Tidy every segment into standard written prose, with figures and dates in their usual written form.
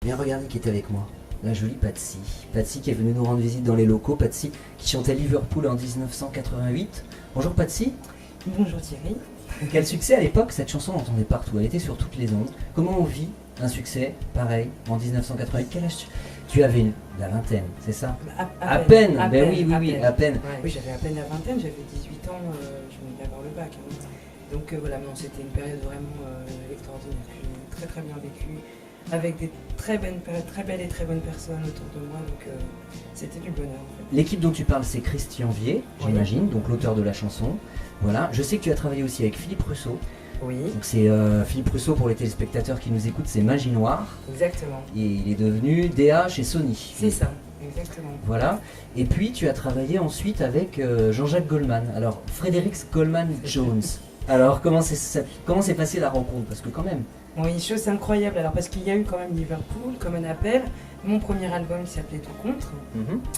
Viens regarder qui est avec moi. La jolie Patsy. Patsy qui est venue nous rendre visite dans les locaux. Patsy qui chantait Liverpool en 1988. Bonjour Patsy. Bonjour Thierry. Quel succès à l'époque, cette chanson on l'entendait partout, elle était sur toutes les ondes. Comment on vit un succès pareil en 1988? Quel âge tu avais? La vingtaine, c'est ça? À peine. Ben oui, à peine. Ouais. Oui, j'avais à peine la vingtaine, j'avais 18 ans, je venais d'avoir le bac. Hein. Donc voilà, non, c'était une période vraiment extraordinaire que j'ai très très bien vécue, avec des très belles et très bonnes personnes autour de moi, donc c'était du bonheur en fait. L'équipe dont tu parles, c'est Christian Vier, j'imagine, donc l'auteur de la chanson. Voilà, je sais que tu as travaillé aussi avec Philippe Russo. Oui. Donc c'est Philippe Russo, pour les téléspectateurs qui nous écoutent, c'est Magie Noire. Exactement. Et il est devenu DA chez Sony. C'est ça, exactement. Voilà. Et puis tu as travaillé ensuite avec Jean-Jacques Goldman. Alors Frédéric Goldman Jones. Alors comment s'est passée la rencontre? Parce que quand même. Oui, chose incroyable. Alors parce qu'il y a eu quand même Liverpool comme un appel. Mon premier album qui s'appelait Tout Contre.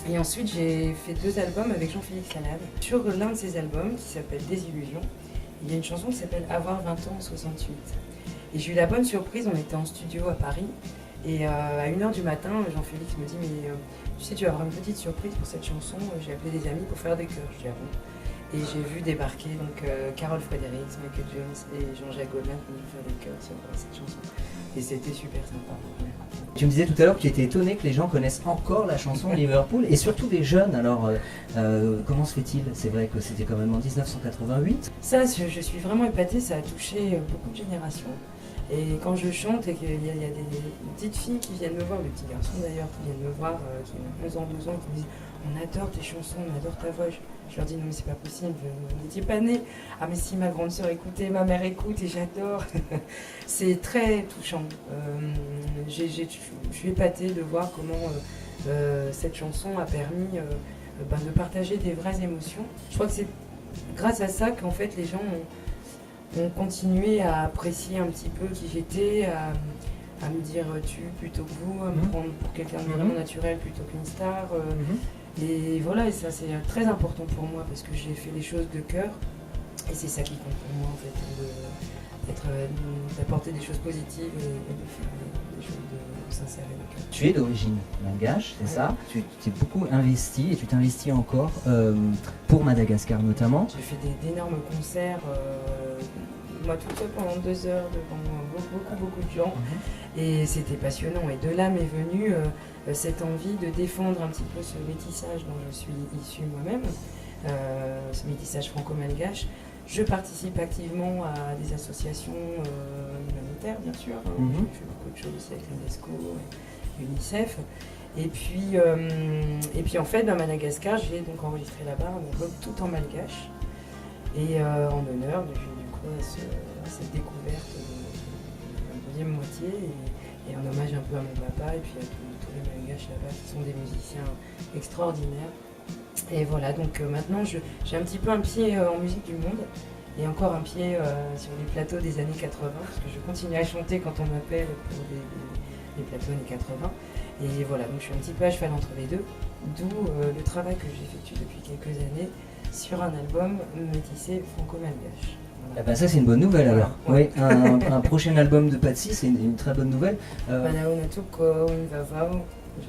Et ensuite j'ai fait 2 albums avec Jean-Philippe Salade. Sur l'un de ces albums qui s'appelle Désillusion, il y a une chanson qui s'appelle Avoir 20 ans en 68. Et j'ai eu la bonne surprise, on était en studio à Paris. Et à 1h du matin, Jean-Félix me dit mais tu sais, tu vas avoir une petite surprise pour cette chanson. J'ai appelé des amis pour faire des chœurs. Je dis ah bon. Et j'ai vu débarquer donc Carole Fredericks, Michael Jones et Jean-Jacques Goldman pour nous faire des chœurs sur cette chanson. Et c'était super sympa. Tu me disais tout à l'heure que tu étais étonné que les gens connaissent encore la chanson Liverpool, et surtout des jeunes. Alors comment se fait-il? C'est vrai que c'était quand même en 1988. Ça, je suis vraiment épatée, ça a touché beaucoup de générations. Et quand je chante et qu'il y a des petites filles qui viennent me voir, des petits garçons d'ailleurs, qui viennent me voir, qui ont 11 ans, 12 ans, qui me disent on adore tes chansons, on adore ta voix. Je leur dis non mais c'est pas possible, vous n'étiez pas nés. Ah mais si, ma grande sœur écoutait, ma mère écoute et j'adore. C'est très touchant. Je suis épatée de voir comment cette chanson a permis de partager des vraies émotions. Je crois que c'est grâce à ça qu'en fait les gens ont continué à apprécier un petit peu qui j'étais, à me dire tu plutôt que vous, à me prendre pour quelqu'un de vraiment naturel plutôt qu'une star. Et voilà, et ça c'est très important pour moi parce que j'ai fait les choses de cœur et c'est ça qui compte pour moi en fait, d'apporter des choses positives et de faire des choses sincères et de cœur. Tu es d'origine malgache, c'est ça? Tu t'es beaucoup investi et tu t'investis encore pour Madagascar notamment. J'ai fait d'énormes concerts, moi toute seule pendant 2 heures devant beaucoup de gens. Et c'était passionnant. Et de là m'est venue cette envie de défendre un petit peu ce métissage dont je suis issue moi-même, ce métissage franco-malgache. Je participe activement à des associations humanitaires, bien sûr. Je fais beaucoup de choses aussi avec l'UNESCO, l'UNICEF. Et puis en fait, à Madagascar, j'ai donc enregistré là-bas un album tout en malgache. Et en honneur du coup à cette découverte de la deuxième moitié. Et en hommage un peu à mon papa et puis à tous les malgaches là-bas qui sont des musiciens extraordinaires. Et voilà, donc maintenant j'ai un petit peu un pied en musique du monde et encore un pied sur les plateaux des années 80 parce que je continue à chanter quand on m'appelle pour des plateaux années 80. Et voilà, donc je suis un petit peu à cheval entre les deux, d'où le travail que j'effectue depuis quelques années sur un album métissé franco-malgache. Ah bah ça c'est une bonne nouvelle alors. Oui, un prochain album de Patsy, c'est une très bonne nouvelle. Je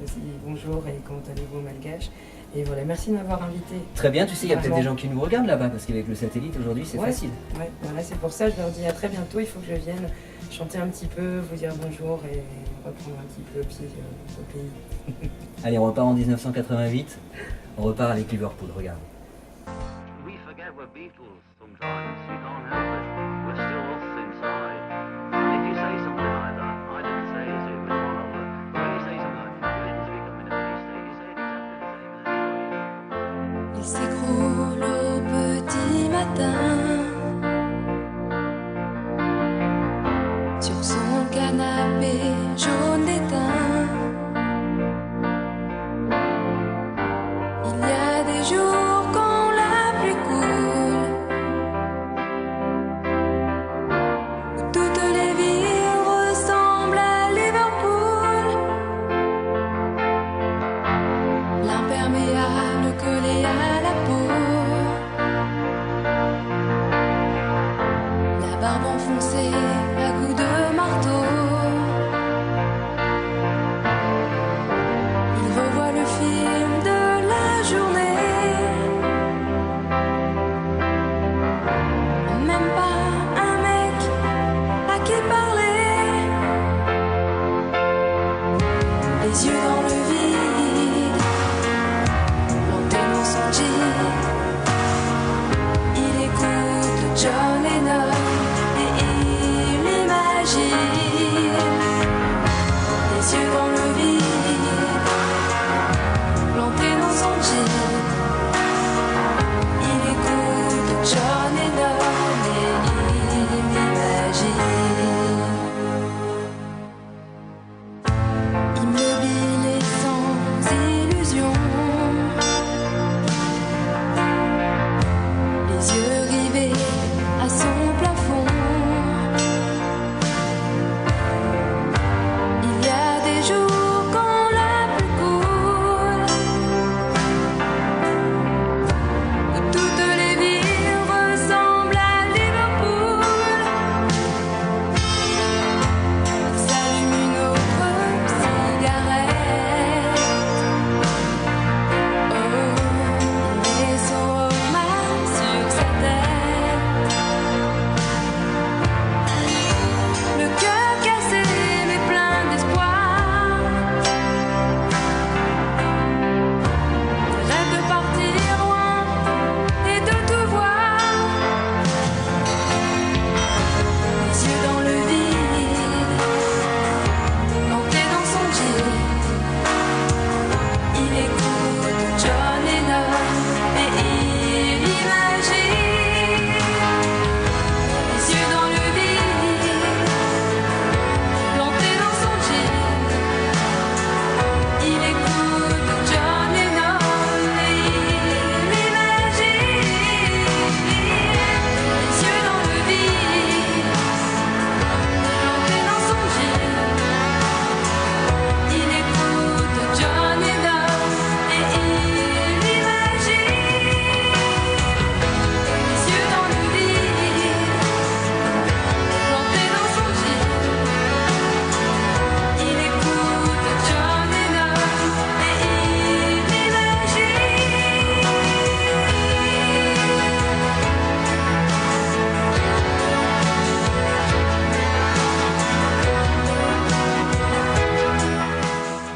dis bonjour et comment allez-vous malgache. Et voilà, merci de m'avoir invité. Très bien, tu sais, il y a peut-être des gens qui nous regardent là-bas parce qu'avec le satellite aujourd'hui c'est facile. Ouais, voilà, c'est pour ça je leur dis à très bientôt, il faut que je vienne chanter un petit peu, vous dire bonjour et reprendre un petit peu pied au pays. Allez, on repart en 1988, on repart avec Liverpool, regarde. We forget we're Beatles sometimes, we can't help it, we're still us inside. And if you say something like that, I didn't say it, so it was one of them. But when you say something like that, you didn't speak up in the piece, you say it exactly the same as anybody. Il s'écroule au petit matin sur son canapé jaune d'étain. Il y a des jours quand la pluie coule les yeux dans le vide, planté dans son jean. Il écoute John Lennon et il imagine les yeux dans le vide.